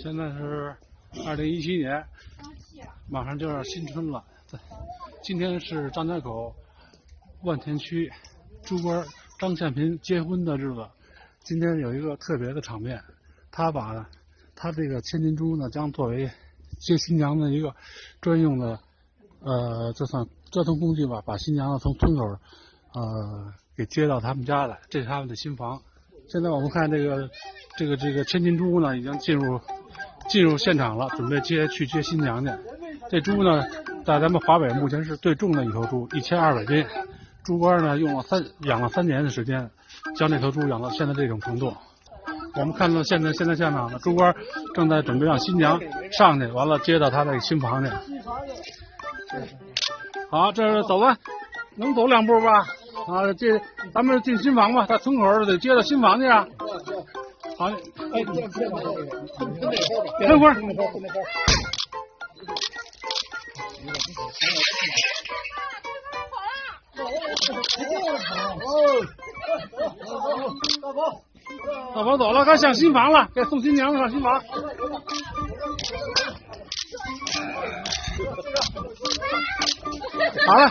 现在是2017年，马上就要新春了。今天是张家口万田区朱官张宪平结婚的日子。今天有一个特别的场面，他把他这个千斤猪呢，将作为接新娘的一个专用的这算交通工具吧，把新娘呢从村口给接到他们家来，这是他们的新房。现在我们看这个千斤猪呢，已经进入现场了，准备去接新娘去。这猪呢，在咱们华北目前是最重的一头猪，1200斤。猪官呢养了3年的时间，将这头猪养到现在这种程度。我们看到现在现场呢，猪官正在准备让新娘上去，完了接到他的新房去。好，这是走吧，能走2步吧？咱们进新房吧，在村口得接到新房去啊。好，等会儿。大宝走了，该上新房了，该送新娘上新房。好了。